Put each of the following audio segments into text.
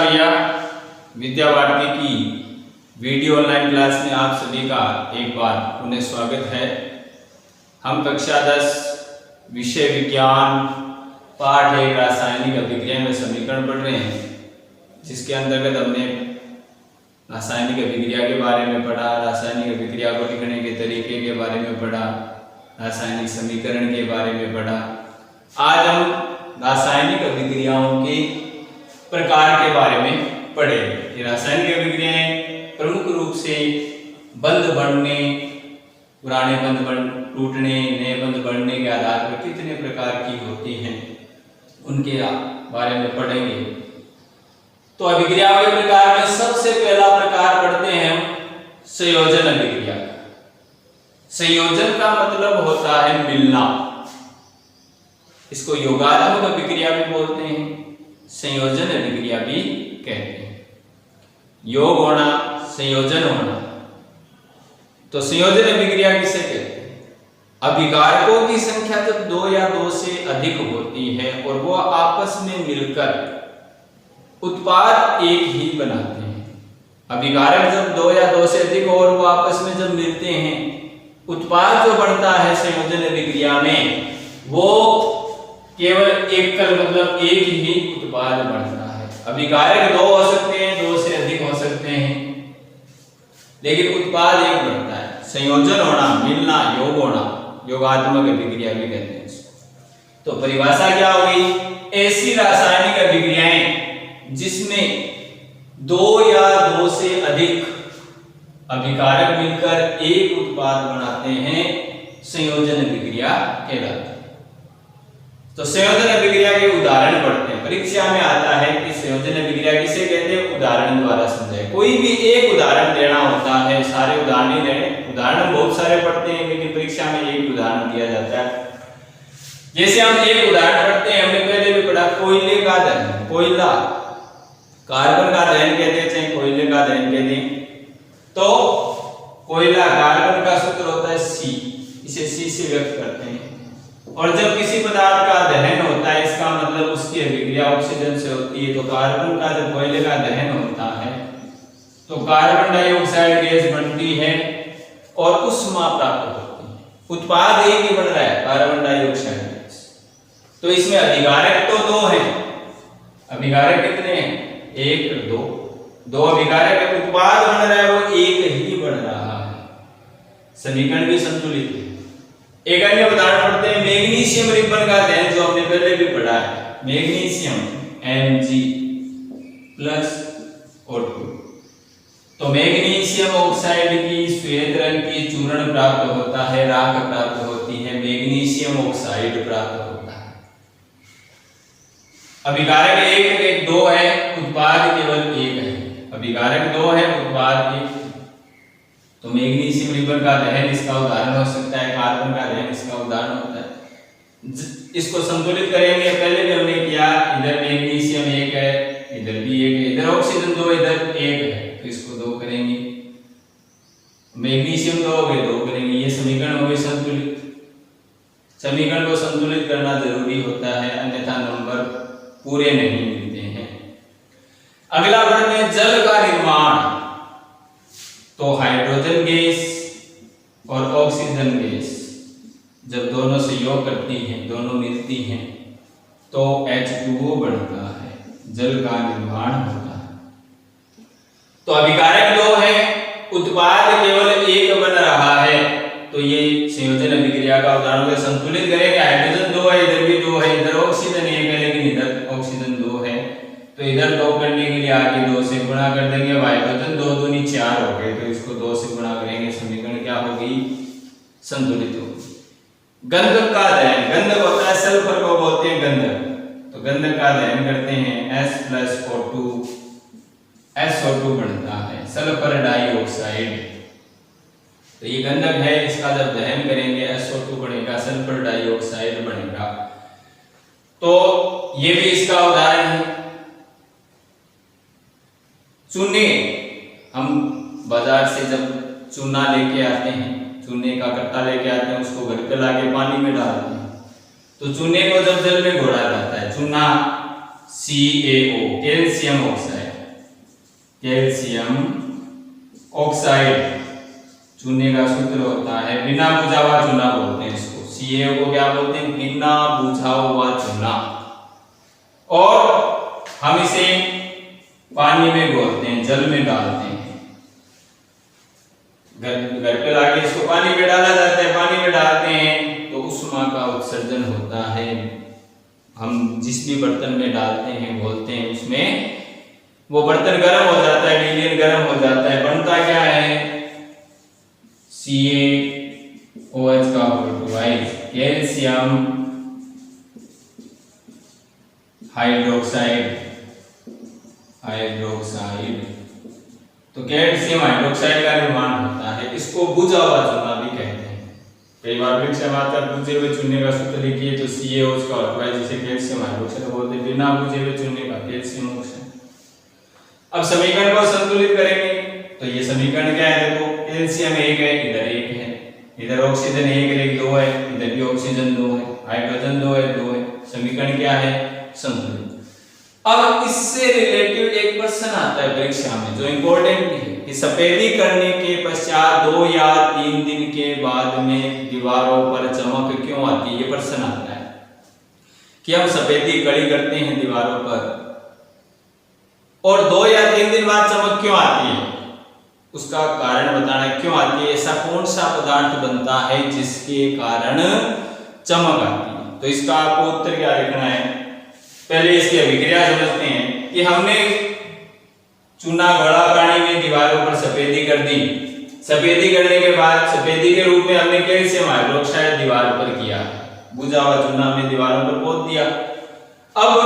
भैया, विद्या भारती की video online class में आप सभी का एक बार पुनः स्वागत है। हम कक्षा 10 विषय विज्ञान पाठ 1 रासायनिक अभिक्रिया में समीकरण पढ़ रहे हैं, जिसके अंतर्गत हमने रासायनिक अभिक्रिया के बारे में पढ़ा, रासायनिक अभिक्रिया को लिखने के तरीके के बारे में पढ़ा, रासायनिक समीकरण के बारे में पढ़ा। आज हम रासायनिक अभिक्रियाओं के प्रकार के बारे में पढ़ेंगे। रासायनिक अभिक्रियाएं प्रमुख रूप से बंध बढ़ने, पुराने बंध टूटने, नए बंध बढ़ने के आधार पर कितने प्रकार की होती हैं, उनके बारे में पढ़ेंगे। तो अभिक्रियाओं के प्रकार में सबसे पहला प्रकार पढ़ते हैं हम संयोजन अभिक्रिया। संयोजन का मतलब होता है मिलना। इसको योगात्मक अभिक्रिया भी बोलते हैं, संयोजन अभिक्रिया भी कहते हैं। योग होना, संयोजन होना। तो संयोजन अभिक्रिया किसे कहते हैं? अभिकारकों की संख्या जब 2 या 2 से अधिक होती है और वो आपस में मिलकर उत्पाद एक ही बनाते हैं। अभिकारक जब 2 या 2 से अधिक और वो आपस में जब मिलते हैं, उत्पाद जो बनता है संयोजन अभिक्रिया में, वो केवल एकल मतलब एक ही उत्पाद बनता है। अभिकारक 2 हो सकते हैं, 2 से अधिक हो सकते हैं, लेकिन उत्पाद एक बनता है। संयोजन होना, मिलना, योग होना, योगात्मक अभिक्रिया भी कहते हैं। तो परिभाषा क्या होगी? ऐसी रासायनिक अभिक्रियाएं जिसमें 2 या 2 से अधिक अभिकारक मिलकर एक उत्पाद बनाते हैं, संयोजन अभिक्रिया कहलाती है। तो संयोजन अभिक्रिया के उदाहरण पढ़ते हैं। परीक्षा में आता है कि संयोजन अभिक्रिया किसे कहते हैं, उदाहरण द्वारा समझाएं। कोई भी एक उदाहरण देना होता है, सारे उदाहरण नहीं देने। उदाहरण बहुत सारे पढ़ते हैं, लेकिन परीक्षा में एक उदाहरण दिया जाता है। जैसे हम एक उदाहरण पढ़ते हैं, हमने पहले भी पढ़ा, कोयले का दहन। कोयला, कार्बन का दहन कहते हैं, चाहे कोयले का दहन कहते हैं। तो कोयला, कार्बन का सूत्र होता है C, इसे C से व्यक्त करते हैं। और जब किसी पदार्थ का दहन होता है, इसका मतलब उसकी अभिक्रिया ऑक्सीजन से होती है। तो कार्बन का जब कोयले का दहन होता है तो कार्बन डाइऑक्साइड गैस बनती है और उष्मा प्राप्त होती है। उत्पाद एक ही बन रहा है, कार्बन डाइऑक्साइड गैस। तो इसमें अभिकारक तो 2 हैं। अभिकारक कितने हैं? 1, 2 अभिकारक। उत्पाद बन रहा है वो एक ही बन रहा है। समीकरण भी संतुलित है। एक अन्य उदाहरण पढ़ते हैं, मैग्नीशियम रिबन का दहन, जो हमने पहले भी पढ़ा है। Magnesium Mg + O2। तो मैग्नीशियम ऑक्साइड की श्वेत रंग की चूर्ण प्राप्त होता है, राख प्राप्त होती है, मैग्नीशियम ऑक्साइड प्राप्त होता है। अभिकारक 1, 2 है, उत्पाद केवल 1 है। अभिकारक 2 है, उत्पाद 1। तो मैग्नीशियम रिबन का दहन इसका उदाहरण हो सकता है, कार्बन का दहन इसका उदाहरण होता है। इसको संतुलित करेंगे, पहले भी हमने किया। इधर मैग्नीशियम 1 है, इधर भी 1 है, इधर ऑक्सीजन 2, इधर 1 है, तो इसको 2 करेंगे। मैग्नीशियम 2 हो गए, 2 करेंगे। ये समीकरण हो गए संतुलित। समीकरण को संतुलित करना जरूरी होता है, अन्यथा नंबर पूरे नहीं मिलते हैं। अगला पढ़ते हैं जल का निर्माण। तो हाइड्रोजन गैस और ऑक्सीजन गैस जब दोनों से योग करती हैं, दोनों मिलती हैं, तो H2O बनता है, जल का निर्माण होता है। तो अभिकारक 2 है, उत्पाद केवल 1 बन रहा है। तो ये संयोजन अभिक्रिया का उदाहरण है। संतुलित करेंगे, हाइड्रोजन 2 है, इधर भी 2 है, इधर ऑक्सीजन 1 है, लेकिन इधर ऑक्सीजन 2 है। तो इधर 2 करने के लिए आगे 2 से गुणा कर देंगे। हाइड्रोजन 2 दूनी 4 हो गए, तो इसको 2 से गुणा करेंगे। समीकरण क्या होगी? संतुलित होगी। गंधक का दहन, गंधक होता है, सल्फर को बोलते हैं गंधक। तो गंधक का दहन करते हैं, S + O2, SO2 बनता है, सल्फर डाइऑक्साइड। तो ये गंधक है, इसका जब दहन करेंगे SO2 बनेगा, सल्फर डाइऑक्साइड बनेगा। तो ये भी इसका उदाहरण है। चूने, हम बाजार से जब चूना लेके आते हैं, चूने का कट्टा लेके आते हैं, उसको घर पे लाके पानी में डालते हैं। तो चूने को जब जल में घोला जाता है, चूना CaO, calcium oxide, calcium oxide. चूने का सूत्र होता है, बिना बुझा हुआ चूना बोलते हैं इसको, CaO को क्या बोलते हैं? बिना बुझा हुआ चूना। और हम इसे पानी में घोलते हैं, जल में डालते हैं। घर पे लाके इसको पानी में डाला जाता है, पानी में डालते हैं तो ऊष्मा का उत्सर्जन होता है। हम जिस भी बर्तन में डालते हैं, घोलते हैं, उसमें वो बर्तन गर्म हो जाता है, विलयन गर्म हो जाता है, बनता क्या है? CaOH का हाइड्रोक्साइड, कैल्शियम हाइड्रोक्साइड। तो कैल्शियम हाइड्रोक्साइड का निर्माण होता है। इसको बुझा हुआ चूना भी कहते हैं। कई बार परीक्षा में आता है बुझे हुए चूने का सूत्र लिखिए तो CaOH का होता है, जिसे कैल्शियम हाइड्रोक्साइड बोलते हैं। बिना बुझे हुए चूने का कैल्शियम ऑक्साइड। अब समीकरण को संतुलित करेंगे तो ये समीकरण क्या है? देखो, कैल्शियम 1 है, इधर 1 है, इधर ऑक्सीजन 1 2 है, इधर भी ऑक्सीजन 2 है, हाइड्रोजन 2 है। समीकरण क्या है? संतुलित। अब इससे रिलेटेड एक प्रश्न आता है परीक्षा में जो इंपॉर्टेंट है कि सफेदी करने के पश्चात 2 या 3 दिन के बाद में दीवारों पर चमक क्यों आती है? ये प्रश्न आता है कि हम सफेदी कड़ी करते हैं दीवारों पर और 2 या 3 दिन बाद चमक क्यों आती है, उसका कारण बताना क्यों आती है। ऐसा कौन सा पदार्थ बनता है जिसके कारण चमक आती है? तो इसका आपको उत्तर क्या लिखना है? पहले इसकी अभिक्रिया समझते हैं कि हमने चूना घोला पानी में दीवारों पर सफेदी कर दी। सफेदी करने के बाद सफेदी के रूप में हमने कैल्शियम हाइड्रोक्साइड दीवार पर किया, बुझा हुआ चूना हमने दीवारों पर पोत दिया। अब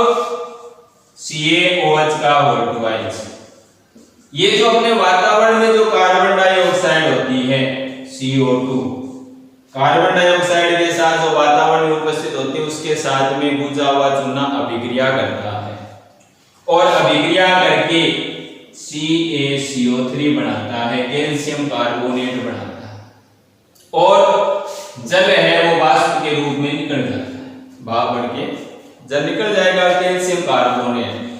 CaOH का हाइड्रोक्साइड, ये जो अपने वातावरण में जो कार्बन डाइऑक्साइड होती है CO2, कार्बन डाइऑक्साइड के साथ जो वातावरण में उपस्थित होती है उसके साथ में बुझा हुआ चूना अभिक्रिया करता है और अभिक्रिया करके CaCO3 बनाता है, कैल्शियम कार्बोनेट बनाता है और जल है वो वाष्प के रूप में निकल जाता है, भाप बढ़ के जल निकल जाएगा, कैल्शियम कार्बोनेट।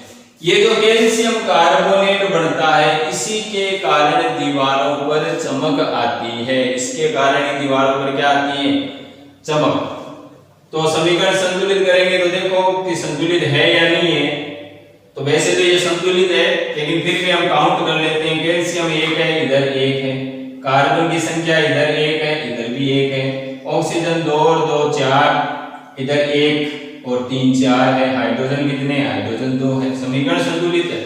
ये जो कैल्शियम कार्बोनेट बनता है इसी के कारण दीवारों पर चमक आती है। इसके कारण दीवारों पर क्या आती है? चमक। तो समीकरण संतुलित करेंगे तो देखो कि संतुलित है या नहीं है। तो वैसे तो ये संतुलित है लेकिन फिर भी हम काउंट कर लेते हैं। कैल्शियम 1 है, इधर 1 है, कार्बन की संख्या इधर 1 है, इधर भी 1 है, ऑक्सीजन 2 और 2 4, इधर 1 और 3 4 है, हाइड्रोजन कितने? हाइड्रोजन 2 है। समीकरण संतुलित है।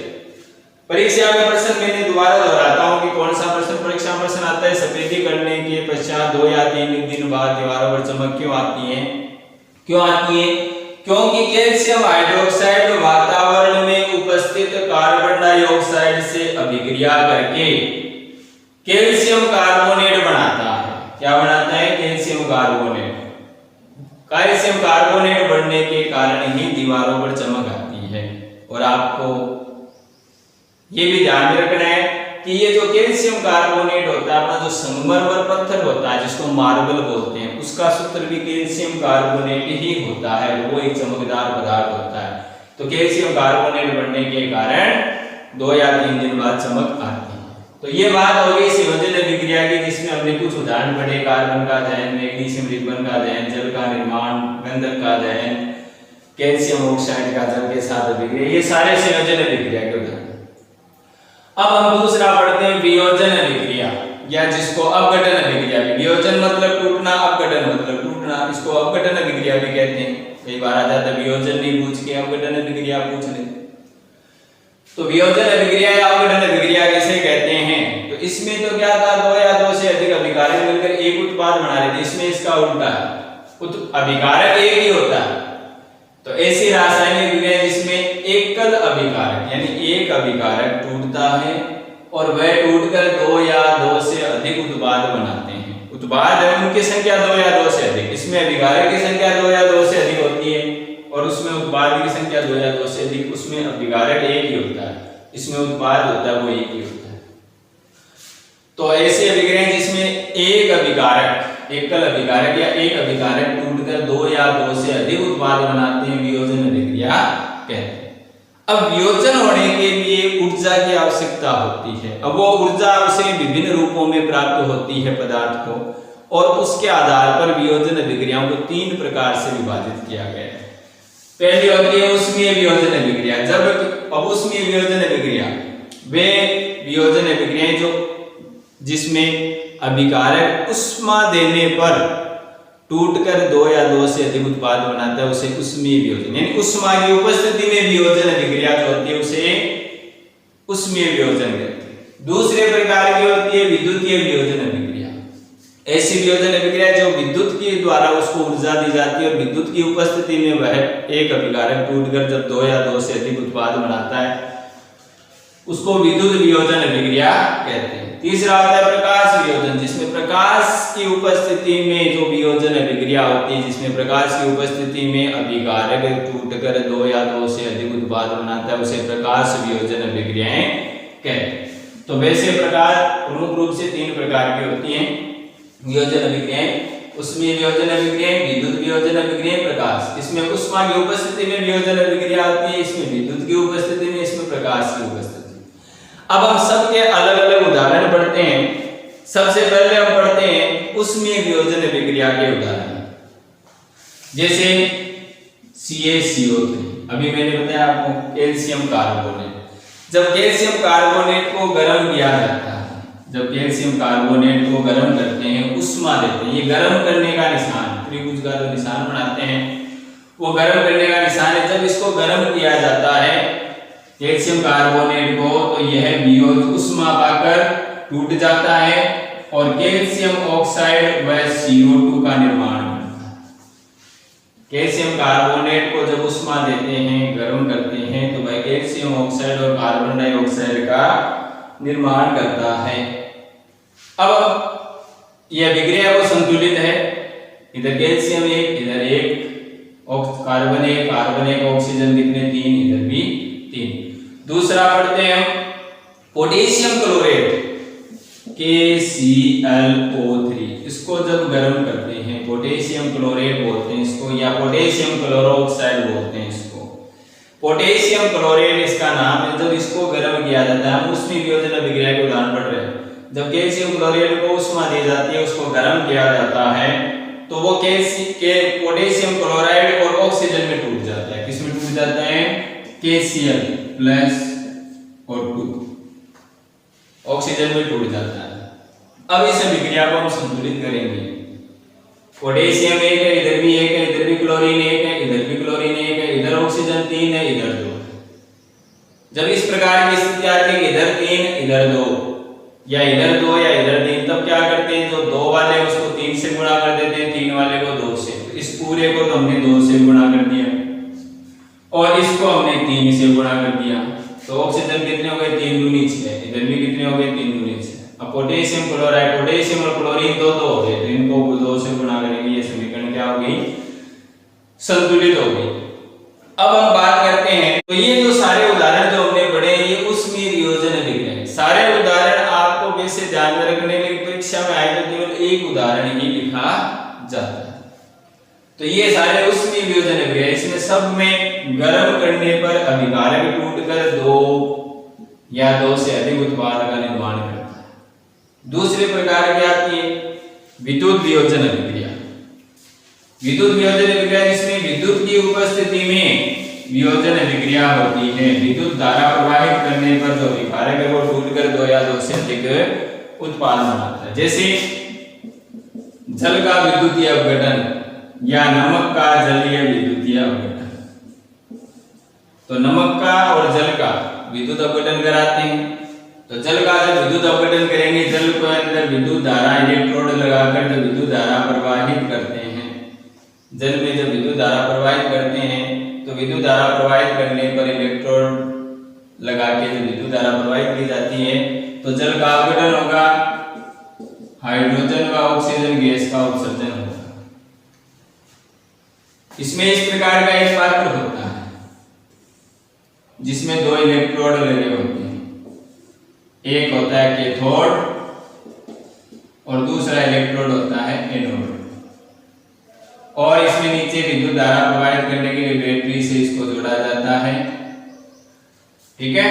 परीक्षा में प्रश्न मैंने दोबारा दोहराता हूं कि कौन सा प्रश्न परीक्षा में प्रश्न आता है? सफेदी करने के पश्चात 2 या 3 दिन बाद दीवारों पर चमक क्यों आती है? क्यों आती है? क्योंकि कैल्शियम हाइड्रोक्साइड वातावरण में उपस्थित कार्बन डाइऑक्साइड से अभिक्रिया करके कैल्शियम कार्बोनेट बनाता है। क्या बनाता है? Calcium carbonate. कैल्शियम कार्बोनेट बढ़ने के कारण ही दीवारों पर चमक आती है। और आपको ये भी ध्यान में रखना है कि ये जो कैल्शियम कार्बोनेट होता है, अपना जो संगमरमर पत्थर होता है जिसको मार्बल बोलते हैं, उसका सूत्र भी कैल्शियम कार्बोनेट ही होता है, वो एक चमकदार पदार्थ होता है। तो कैल्शियम कार्बोनेट बढ़ने के कारण 2 या 3 दिन बाद चमक आती है। तो ये बात हो गई संयोजन अभिक्रिया की, जिसमें हमने कुछ उदाहरण पढ़े, कार्बन का दहन, मैग्नीशियम रिबन का दहन, जल का निर्माण, गंधक का दहन, कैल्शियम ऑक्साइड का जल के साथ अभिक्रिया, ये सारे संयोजन अभिक्रिया के उदाहरण। अब हम दूसरा पढ़ते हैं वियोजन अभिक्रिया, या जिसको अपघटन अभिक्रिया भी। वियोजन मतलब टूटना, अपघटन मतलब टूटना, इसको अपघटन अभिक्रिया भी कहते हैं। कई बार आ जाता है वियोजन नहीं पूछ के अपघटन अभिक्रिया पूछ ले। तो वियोजन अभिक्रिया या अपघटन अभिक्रिया किसे कहते हैं? तो इसमें तो क्या था, 2 या 2 से अधिक अभिकारक मिलकर एक उत्पाद बना रहे थे। इसमें इसका उल्टा है, अभिकारक एक ही होता है। तो ऐसी रासायनिक विक्रिया जिसमें एकल अभिकारक यानी एक अभिकारक टूटता है और वह टूटकर 2 या 2 से अधिक उत्पाद बनाते हैं। उत्पाद है उनकी संख्या 2 या 2 से अधिक, इसमें अभिकारक की संख्या 2 या 2 से अधिक होती है और उसमें उत्पाद की संख्या 2 या 2 से अधिक। उसमें अभिकारक एक ही होता है, इसमें उत्पाद होता है वो एक ही होता है। तो ऐसी अभिक्रिया जिसमें एक अभिकारक, एकल अभिकारक या एक अभिकारक टूटकर 2 या 2 से अधिक उत्पाद बनाते हैं, वियोजन अभिक्रिया कहते हैं। अब वियोजन होने के लिए ऊर्जा की आवश्यकता होती है। अब वो ऊर्जा उसे विभिन्न रूपों में प्राप्त होती है पदार्थ को, और उसके आधार पर वियोजन अभिक्रियाओं को 3 प्रकार से विभाजित किया गया है। पहली होती है उष्मीय वियोजन अभिक्रिया। जब अब उष्मीय वियोजन अभिक्रिया वे वियोजन अभिक्रियाएं जो जिसमें अभिकारक उष्मा देने पर टूटकर 2 या 2 से अधिक उत्पाद बनाता है उसे उष्मीय वियोजन, यानी उष्मा की उपस्थिति में वियोजन अभिक्रिया जो होती है उसे उष्मीय वियोजन कहते हैं। दूसरे प्रकार की होती है विद्युतीय वियोजन अभिक्रिया। ऐसी वियोजन अभिक्रिया जो विद्युत के द्वारा उसको ऊर्जा दी जाती है और विद्युत की उपस्थिति में वह एक अभिकारक टूटकर जब 2 या 2 से अधिक उत्पाद बनाता है उसको विद्युत वियोजन अभिक्रिया कहते हैं। तीसरा होता है प्रकाश वियोजन, जिसमें प्रकाश की उपस्थिति में जो वियोजन अभिक्रिया होती है, जिसमें प्रकाश की उपस्थिति में अभिकारक टूटकर 2 या 2 से अधिक उत्पाद बनाता है उसे प्रकाश वियोजन अभिक्रियाएं कहते हैं। तो वैसे प्रकार प्रमुख रूप से 3 प्रकार की होती हैं वियोजन अभिक्रियाएं, उष्मीय वियोजन अभिक्रियाएं, विद्युत वियोजन अभिक्रियाएं, प्रकाश। इसमें उष्मा की उपस्थिति में वियोजन अभिक्रिया होती है, इसमें विद्युत की उपस्थिति में, इसमें प्रकाश की उपस्थिति। अब हम सबके अलग अलग उदाहरण पढ़ते हैं। सबसे पहले हम पढ़ते हैं उष्मीय वियोजन अभिक्रिया के उदाहरण, जैसे CaCO3। अभी मैंने बताया आपको कैल्शियम कार्बोनेट। जब कैल्शियम कार्बोनेट को गर्म किया जाता है, जब कैल्शियम कार्बोनेट को गर्म करते हैं, उष्मा देते हैं, ये गर्म करने का निशान, त्रिभुज का जो निशान बनाते हैं वो गर्म करने का निशान है। जब इसको गर्म किया जाता है कैल्शियम कार्बोनेट को, तो यह वियोज उष्मा पाकर टूट जाता है और कैल्शियम ऑक्साइड व CO2 का निर्माण करता है। कैल्शियम कार्बोनेट को जब उष्मा देते हैं, गर्म करते हैं, तो वह कैल्शियम ऑक्साइड और कार्बन डाइऑक्साइड का निर्माण करता है। अब यह अभिक्रिया को संतुलित है, इधर कैल्शियम 1, इधर 1 कार्बन 1 ऑक्सीजन कितने 3, इधर भी 3। दूसरा पढ़ते हैं हम पोटेशियम क्लोराइड KClO3। इसको जब गर्म करते हैं, पोटेशियम क्लोराइड बोलते हैं इसको, या पोटेशियम क्लोरोक्साइड बोलते हैं इसको। पोटेशियम क्लोराइड इसका नाम है। जब इसको गर्म किया जाता है, हम उष्मीय वियोजन अभिक्रिया के उदाहरण पढ़ रहे हैं। जब कैल्शियम क्लोराइड को उष्मा दी जाती है, उसको गर्म किया जाता है, तो वो पोटेशियम क्लोराइड और ऑक्सीजन में टूट जाता है। किस में टूट जाता है? KCl प्लस और 2 ऑक्सीजन में टूट जाता है। अब इस अभिक्रिया को हम संतुलित करेंगे। पोटेशियम 1 है, इधर भी 1 है, इधर भी क्लोरीन 1 है, इधर भी क्लोरीन 1 है, इधर ऑक्सीजन 3 है, इधर 2 है। जब इस प्रकार की स्थिति आती है कि इधर 3 इधर 2 या इधर 2 या इधर 3, तब क्या करते हैं, जो 2 वाले उसको 3 से गुणा कर देते हैं, 3 वाले को 2 से। इस पूरे को तो हमने 2 से गुणा कर दिया और इसको हमने 3 से गुणा कर दिया, तो ऑक्सीजन कितने हो गए 3 दूनी 6, इधर भी कितने हो गए 3 दूनी 6। अब पोटेशियम क्लोराइड, पोटेशियम और क्लोरीन 2 हो गए, तो इनको 2 से गुणा करेंगे, ये समीकरण क्या हो गई, संतुलित हो गई। अब हम बात करते हैं, तो ये जो सारे उदाहरण जो हमने पढ़े ये उष्मीय वियोजन अभिक्रिया है। सारे उदाहरण आपको वैसे ध्यान में रखने के लिए परीक्षा में आए तो केवल एक उदाहरण ही लिखा जाता है। तो ये सारे उष्मीय वियोजन अभिक्रिया, इसमें सब में गर्म करने पर अभिकारक टूटकर 2 या 2 से अधिक उत्पाद का निर्माण करता है। दूसरे प्रकार की आती है विद्युत वियोजन अभिक्रिया। विद्युत वियोजन अभिक्रिया जिसमें विद्युत की उपस्थिति में वियोजन अभिक्रिया होती है। विद्युत धारा प्रवाहित करने पर जो अभिकारक है वो टूटकर 2 या 2 से अधिक उत्पाद बनाता है। जैसे जल का विद्युतीय अपघटन या नमक का जलीय विद्युतीय अपघटन। तो नमक का और जल का विद्युत अपघटन कराते हैं। तो जल का जब विद्युत अपघटन करेंगे, जल के अंदर विद्युत धारा इलेक्ट्रोड लगाकर जब विद्युत धारा प्रवाहित करते हैं, जल में जब विद्युत धारा प्रवाहित करते हैं, तो विद्युत धारा प्रवाहित करने पर इलेक्ट्रोड लगा के जब विद्युत धारा प्रवाहित की जाती है, तो जल का अपघटन होगा, हाइड्रोजन व ऑक्सीजन गैस का उत्सर्जन होगा। इसमें इस प्रकार का एक पात्र होता है जिसमें 2 इलेक्ट्रोड लगे होते हैं। एक होता है कैथोड और दूसरा इलेक्ट्रोड होता है एनोड। और इसमें नीचे विद्युत धारा प्रवाहित करने के लिए बैटरी से इसको जोड़ा जाता है। ठीक है,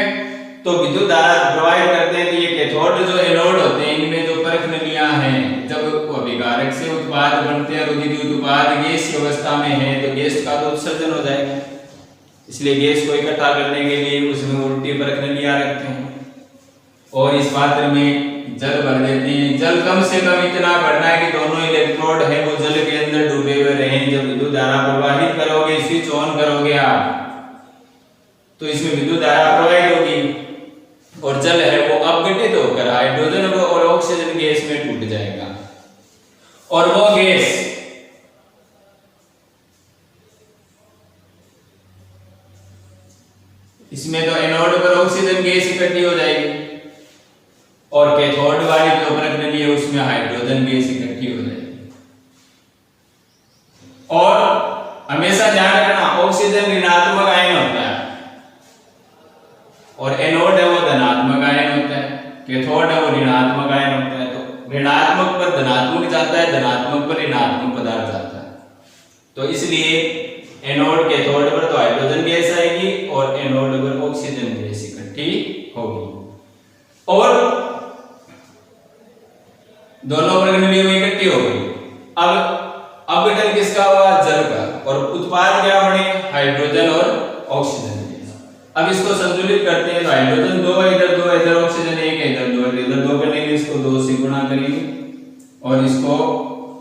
तो विद्युत धारा प्रोवाइड करते हैं। तो ये कैथोड जो एनोड होते हैं इनमें जो परख नलियां हैं, जब वो अभिकारक से उत्पाद बनते हैं और यदि उत्पाद गैस की अवस्था में है तो गैस का तो उत्सर्जन हो जाएगा, इसलिए गैस को इकट्ठा करने के लिए उसमें उल्टी परख नलियां रखते हैं और इस पात्र में जल भर देते हैं। जल कम से कम इतना भरना है कि दोनों इलेक्ट्रोड है वो जल के अंदर डूबे हुए रहें। जब विद्युत धारा प्रवाहित करोगे, स्विच ऑन करोगे आप, तो इसमें विद्युत धारा प्रवाहित होगी और जल है वो अपघटित होकर हाइड्रोजन और ऑक्सीजन गैस में टूट जाएगा और वो गैस इसमें तो एनोड पर ऑक्सीजन गैस इकट्ठी हो जाएगी और कैथोड वाली जो परख नली है उसमें हाइड्रोजन गैस इकट्ठी हो जाएगी। और हमेशा ध्यान रखना ऑक्सीजन ऋणात्मक आयन होता है और एनोड है वो धनात्मक आयन होता है, कैथोड है वो ऋणात्मक आयन होता है। तो ऋणात्मक पर धनात्मक जाता है, धनात्मक पर ऋणात्मक पदार्थ जाता है। तो इसलिए एनोड कैथोड पर तो हाइड्रोजन गैस आएगी और एनोड पर ऑक्सीजन गैस इकट्ठी होगी और दोनों परख नलियों में इकट्ठी हो गई। अब अपघटन किसका हुआ? जल का, और उत्पाद क्या बने? हाइड्रोजन और ऑक्सीजन। अब इसको संतुलित करते हैं तो हाइड्रोजन 2 है, इधर ऑक्सीजन 1 है, इधर 2 करने के लिए इसको 2 से गुणा करेंगे और इसको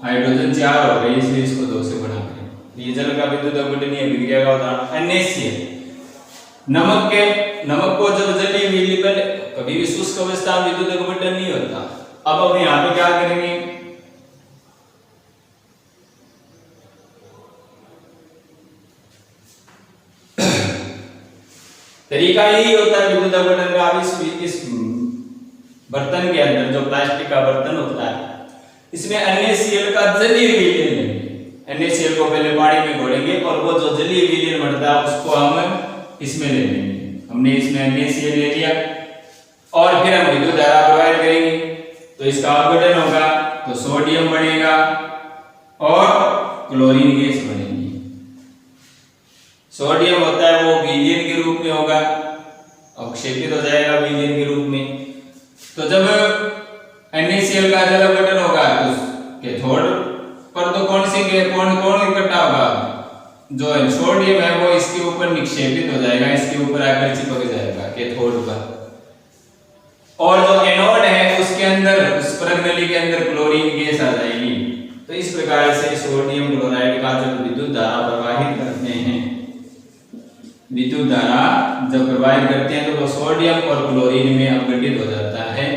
हाइड्रोजन 4 हो गई इसलिए इसको 2 से गुणा करेंगे। ये जल का विद्युत अपघटनीय अभिक्रिया का उदाहरण। NaCl, नमक को जब जलीय विलीन पर कभी भी शुष्क अवस्था में विद्युत अपघटन नहीं होता। अब हम यहाँ पे क्या करेंगे? तरीका यही होता है विद्युत अपघटन का। अब इस बर्तन के अंदर जो प्लास्टिक का बर्तन होता है इसमें NaCl का जलीय विलीन लेंगे। NaCl को पहले पानी में घोलेंगे और वो जो जलीय विलीन बनता है उसको हम इसमें ले लेंगे। हमने इसमें NaCl ले लिया और फिर हम विद्युत धारा प्रवाहित करेंगे तो इसका अपघटन होगा तो सोडियम बनेगा और क्लोरीन गैस बनेगी। सोडियम होता है वो विलीन के रूप में होगा, अवक्षेपित हो जाएगा विलीन के रूप में। तो जब NaCl का जल अपघटन होगा तो कैथोड पर तो कौन इकट्ठा होगा? जो सोडियम है वो इसके ऊपर निक्षेपित हो जाएगा, इसके ऊपर आकर चिपक जाएगा कैथोड पर। और जो एनोड है उसके अंदर, उस परख नली के अंदर क्लोरीन गैस आ जाएगी। तो इस प्रकार से सोडियम क्लोराइड का जब विद्युत धारा प्रवाहित करते हैं, विद्युत धारा जब प्रवाहित करते हैं तो वो सोडियम और क्लोरीन में अपघटित हो जाता है।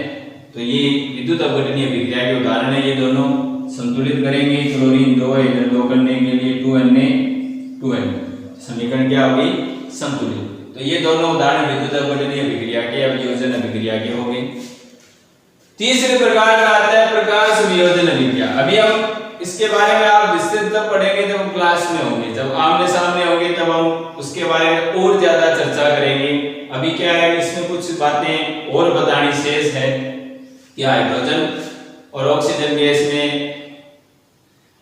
तो ये विद्युत अपघटनीय अभिक्रिया के उदाहरण है। ये दोनों संतुलित करेंगे। क्लोरीन 2 है, इधर 2 करने के लिए 2Na समीकरण क्या होगी? संतुलित। तो ये दोनों उदाहरण विद्युत अपघटनीय अभिक्रिया के, वियोजन अभिक्रिया के हो गए। तीसरे प्रकार का आता है प्रकाश वियोजन अभिक्रिया। अभी हम इसके बारे में आप विस्तृत तब पढ़ेंगे जब हम क्लास में होंगे, जब आमने सामने होंगे तब हम उसके बारे में और ज्यादा चर्चा करेंगे। अभी क्या है, इसमें कुछ बातें और बतानी शेष है कि हाइड्रोजन और ऑक्सीजन गैस में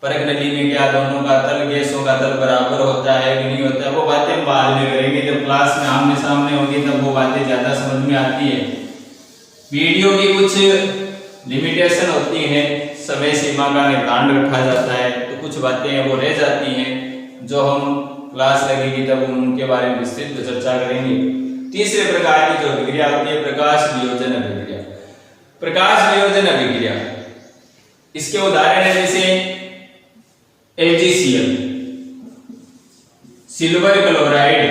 परख नली में क्या दोनों का तल, गैसों का तल बराबर होता है कि नहीं होता है, वो बातें हम बाद में करेंगे। जब क्लास में आमने सामने होंगे तब वो बातें ज्यादा समझ में आती है। वीडियो की कुछ लिमिटेशन होती है, समय सीमा का निर्धारण रखा जाता है, तो कुछ बातें वो रह जाती हैं जो हम क्लास लगेगी तब हम उनके बारे में विस्तृत चर्चा करेंगे। तीसरे प्रकार की जो अभिक्रिया होती है प्रकाश वियोजन अभिक्रिया। प्रकाश वियोजन अभिक्रिया इसके उदाहरण है जैसे AgCl, silver chloride,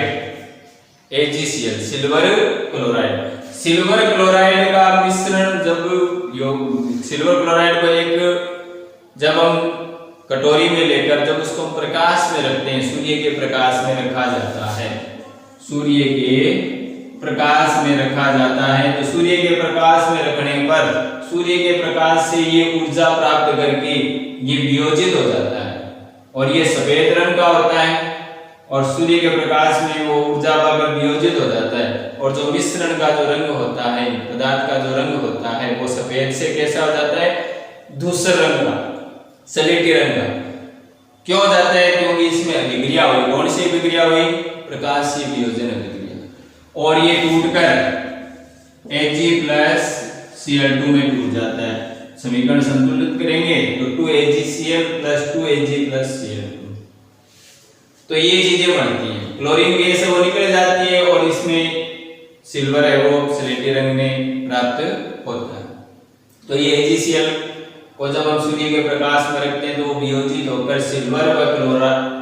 AgCl silver chloride. Silver chloride का मिश्रण सिल्वर क्लोराइड को जब हम कटोरी में लेकर जब उसको प्रकाश में रखते हैं, सूर्य के प्रकाश में रखा जाता है, सूर्य के प्रकाश में रखा जाता है, तो सूर्य के प्रकाश में रखने पर सूर्य के प्रकाश से ये ऊर्जा प्राप्त करके ये वियोजित हो जाता है और ये सफेद रंग का होता है और सूर्य के प्रकाश में वो ऊर्जा पाकर वियोजित हो जाता है। और जो मिश्रण का जो रंग होता है, पदार्थ का जो रंग होता है, वो सफेद से कैसा हो जाता है? धूसर रंग का, सलेटी रंग का। क्यों हो जाता है? क्योंकि इसमें अभिक्रिया हुई। कौन सी अभिक्रिया हुई? प्रकाशीय वियोजन अभिक्रिया। और ये टूटकर Ag प्लस Cl2 में टूट जाता है। समीकरण संतुलित करेंगे तो 2AgCl plus 2Ag plus Cl2, तो ये चीजें बनती हैं। क्लोरीन गैस है वो निकल जाती है और इसमें सिल्वर है वो स्लेटी रंग में प्राप्त होता है। तो ये AgCl को जब हम सूर्य के प्रकाश में रखते हैं तो वो वियोजित होकर सिल्वर व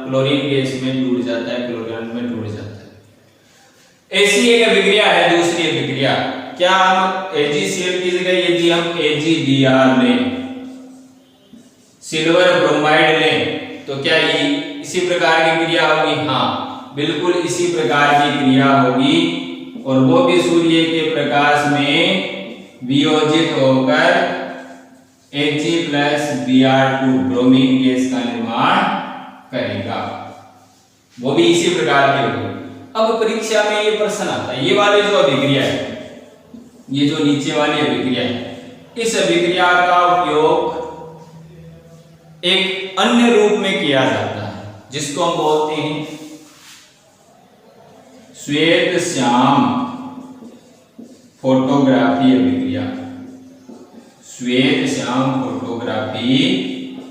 क्लोरीन गैस में टूट जाता है, क्लोरीन में टूट जाता है। ऐसी एक अभिक्रिया है। दूसरी अभिक्रिया, क्या हम AgCl की जगह यदि हम AgBr लें, सिल्वर ब्रोमाइड लें, तो क्या ये इसी प्रकार की क्रिया होगी? हाँ, बिल्कुल इसी प्रकार की क्रिया होगी और वो भी सूर्य के प्रकाश में वियोजित होकर Ag plus Br2 bromine gas का निर्माण करेगा, वो भी इसी प्रकार की होगी। अब परीक्षा में ये प्रश्न आता है, ये वाली जो अभिक्रिया है, ये जो नीचे वाली अभिक्रिया है, इस अभिक्रिया का उपयोग एक अन्य रूप में किया जाता है जिसको हम बोलते हैं श्वेत श्याम फोटोग्राफी अभिक्रिया। श्वेत श्याम फोटोग्राफी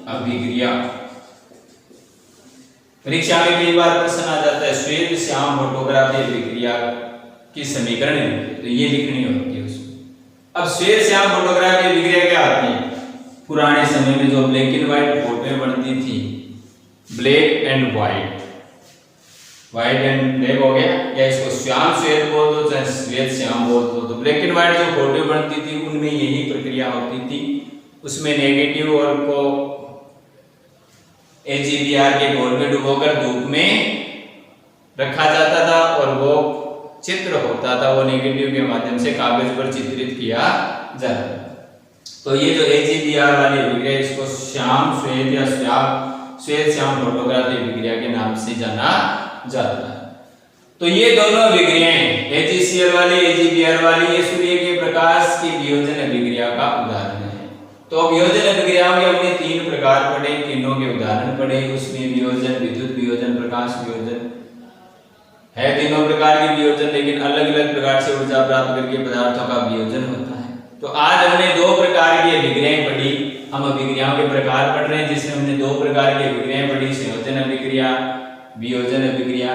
अभिक्रिया परीक्षा में कई बार प्रश्न आ जाता है, श्वेत श्याम फोटोग्राफी अभिक्रिया की समीकरण तो ये लिखनी होती है उसमें। अब श्वेत श्याम फोटोग्राफी अभिक्रिया क्या होती है? पुराने समय में जो ब्लैक एंड व्हाइट फोटोएं बनती थी, black and white, white and black हो गया, या इसको श्याम श्वेत बोल दो चाहे श्वेत श्याम बोल दो, तो ब्लैक एंड व्हाइट जो फोटो बनती थी उनमें यही प्रक्रिया होती थी। उसमें नेगेटिव और को AgBr के घोल में डुबोकर धूप में रखा जाता था और वो चित्र होता था, वो नेगेटिव के माध्यम से कागज पर चित्रित किया जाता था। तो ये जो AgBr वाली अभिक्रिया, इसको श्याम श्वेत या श्वेत श्याम फोटोग्राफी अभिक्रिया के नाम से जाना जाता है। तो ये दोनों अभिक्रियाएं AgCl वाली, AgBr वाली, ये सूर्य के प्रकाश की वियोजन अभिक्रिया का उदाहरण है। तो वियोजन अभिक्रिया में हमने 3 प्रकार पढ़े, तीनों के उदाहरण पढ़े। उसमें वियोजन, विद्युत वियोजन, प्रकाश वियोजन है, तीनों प्रकार के वियोजन, लेकिन अलग अलग प्रकार से ऊर्जा प्राप्त करके पदार्थों का वियोजन होता है। तो आज हमने 2 प्रकार की अभिक्रियाएं पढ़ी। हम अभिक्रियाओं के प्रकार पढ़ रहे हैं जिसमें हमने 2 प्रकार की अभिक्रियाएं पढ़ी, संयोजन अभिक्रिया, वियोजन अभिक्रिया।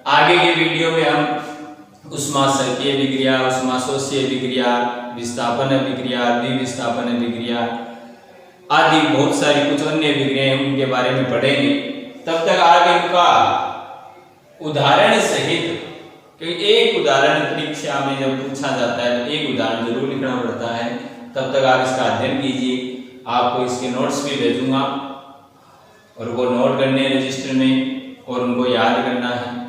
आगे के वीडियो में हम ऊष्माशकीय अभिक्रिया, ऊष्माशोष्य अभिक्रिया, विस्थापन अभिक्रिया, द्विविस्थापन अभिक्रिया आदि बहुत सारी कुछ अन्य अभिक्रियाएं उनके बारे में पढ़ेंगे। तब तक आप इनका उदाहरण सहित, क्योंकि एक उदाहरण परीक्षा में जब पूछा जाता है तो एक उदाहरण जरूर लिखना पड़ता है। तब तक आप इसका अध्ययन कीजिए। आपको इसके नोट्स भी भेजूंगा और वो नोट करने रजिस्टर में और उनको याद करना है।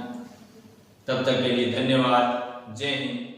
तब तक के लिए धन्यवाद। जय हिंद।